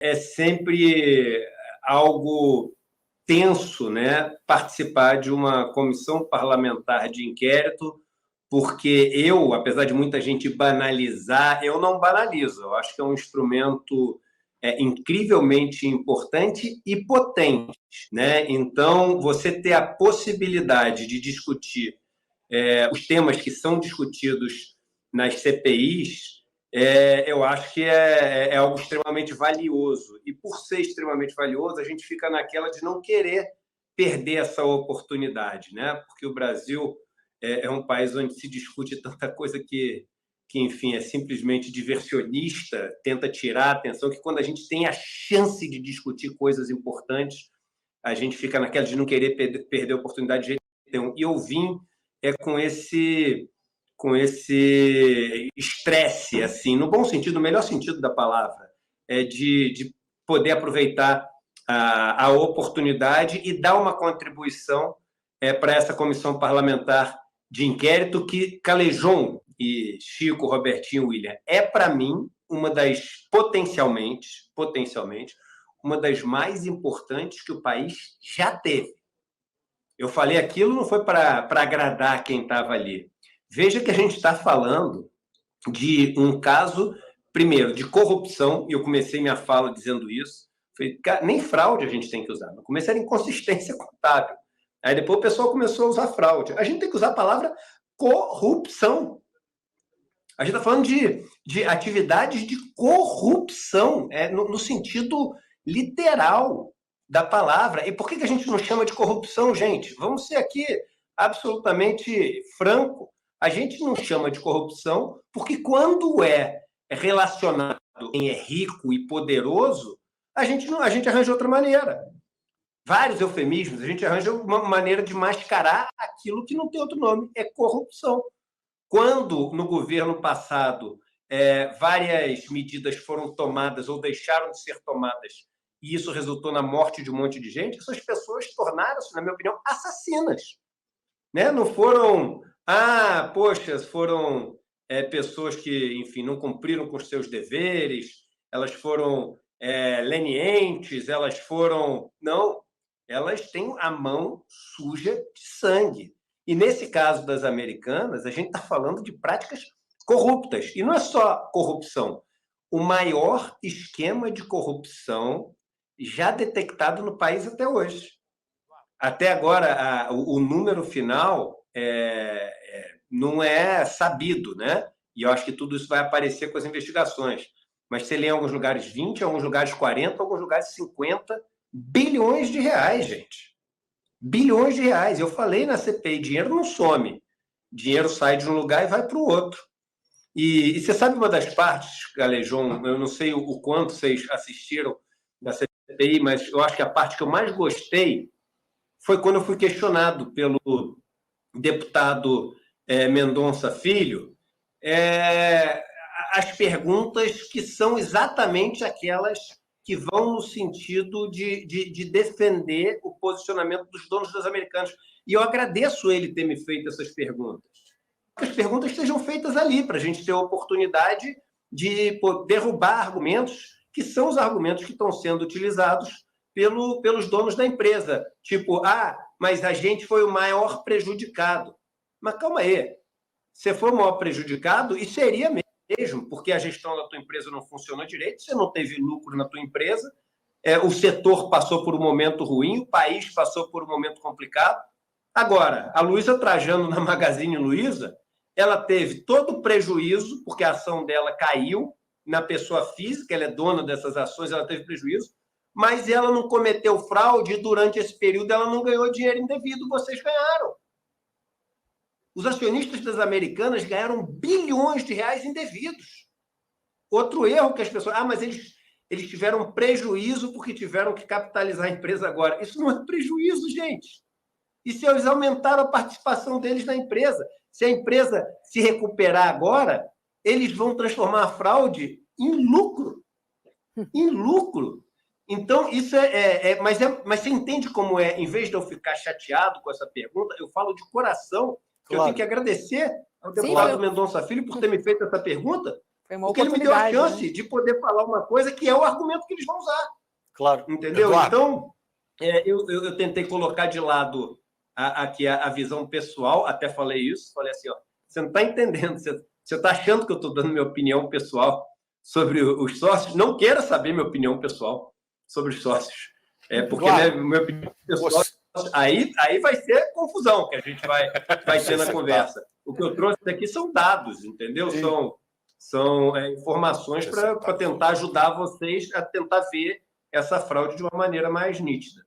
é sempre algo tenso, né, participar de uma comissão parlamentar de inquérito, porque eu, apesar de muita gente banalizar, eu não banalizo. Eu acho que é um instrumento incrivelmente importante e potente, né? Então, você ter a possibilidade de discutir os temas que são discutidos nas CPIs, eu acho que é algo extremamente valioso. E por ser extremamente valioso, a gente fica naquela de não querer perder essa oportunidade, né? Porque o Brasil é um país onde se discute tanta coisa que, enfim, é simplesmente diversionista, tenta tirar a atenção, que quando a gente tem a chance de discutir coisas importantes, a gente fica naquela de não querer perder a oportunidade de jeito nenhum. E eu vim com esse estresse, assim, no bom sentido, no melhor sentido da palavra, de poder aproveitar a oportunidade e dar uma contribuição para essa comissão parlamentar de inquérito que Calejão e Chico, Robertinho, William, para mim, uma das, potencialmente, uma das mais importantes que o país já teve. Eu falei aquilo não foi para agradar quem estava ali. Veja que a gente está falando de um caso, primeiro, de corrupção, e eu comecei minha fala dizendo isso. Falei, nem fraude a gente tem que usar. No começo era inconsistência contábil. Aí depois o pessoal começou a usar fraude. A gente tem que usar a palavra corrupção. A gente está falando de atividades de corrupção, no sentido literal da palavra. E por que a gente não chama de corrupção, gente? Vamos ser aqui absolutamente franco. A gente não chama de corrupção porque quando é relacionado a quem é rico e poderoso, a gente arranja outra maneira. Vários eufemismos, a gente arranja uma maneira de mascarar aquilo que não tem outro nome, é corrupção. Quando, no governo passado, várias medidas foram tomadas ou deixaram de ser tomadas, e isso resultou na morte de um monte de gente, essas pessoas tornaram-se, na minha opinião, assassinas. Né? Não foram... foram pessoas que, enfim, não cumpriram com os seus deveres, elas foram lenientes, elas foram... Não, elas têm a mão suja de sangue. E nesse caso das Americanas, a gente está falando de práticas corruptas. E não é só corrupção. O maior esquema de corrupção já detectado no país até hoje. Até agora, o número final não é sabido, né? E eu acho que tudo isso vai aparecer com as investigações. Mas você lê em alguns lugares 20, em alguns lugares 40, em alguns lugares 50 bilhões de reais, gente. Bilhões de reais. Eu falei na CPI, dinheiro não some. Dinheiro sai de um lugar e vai para o outro. E você sabe uma das partes, Galejão, eu não sei o quanto vocês assistiram da CPI, mas eu acho que a parte que eu mais gostei foi quando eu fui questionado pelo deputado Mendonça Filho as perguntas que são exatamente aquelas que vão no sentido de defender o posicionamento dos donos das Americanas. E eu agradeço ele ter me feito essas perguntas. Que as perguntas sejam feitas ali, para a gente ter a oportunidade de derrubar argumentos que são os argumentos que estão sendo utilizados pelos donos da empresa. Tipo, mas a gente foi o maior prejudicado. Mas calma aí, você foi o maior prejudicado e seria mesmo, porque a gestão da tua empresa não funcionou direito, você não teve lucro na tua empresa, o setor passou por um momento ruim, o país passou por um momento complicado. Agora, a Luísa Trajano na Magazine Luiza, ela teve todo o prejuízo, porque a ação dela caiu na pessoa física, ela é dona dessas ações, ela teve prejuízo, mas ela não cometeu fraude e durante esse período ela não ganhou dinheiro indevido, vocês ganharam. Os acionistas das Americanas ganharam bilhões de reais indevidos. Outro erro que as pessoas... mas eles tiveram prejuízo porque tiveram que capitalizar a empresa agora. Isso não é prejuízo, gente. Isso eles aumentaram a participação deles na empresa. Se a empresa se recuperar agora, eles vão transformar a fraude em lucro. Em lucro. Então, isso mas você entende como em vez de eu ficar chateado com essa pergunta, eu falo de coração que eu tenho que agradecer ao deputado Mendonça Filho por ter me feito essa pergunta, Foi uma Porque ele me deu a oportunidade, chance de poder falar uma coisa que é o argumento que eles vão usar. Claro. Entendeu? Eduardo. Então, eu tentei colocar de lado aqui a visão pessoal, até falei isso, falei assim, ó, você não está entendendo, você está achando que eu estou dando minha opinião pessoal sobre os sócios? Não queira saber minha opinião pessoal sobre os sócios. Porque Eduardo, minha opinião pessoal... Aí vai ser confusão que a gente vai ter na conversa. O que eu trouxe aqui são dados, entendeu? São informações para tentar ajudar vocês a tentar ver essa fraude de uma maneira mais nítida.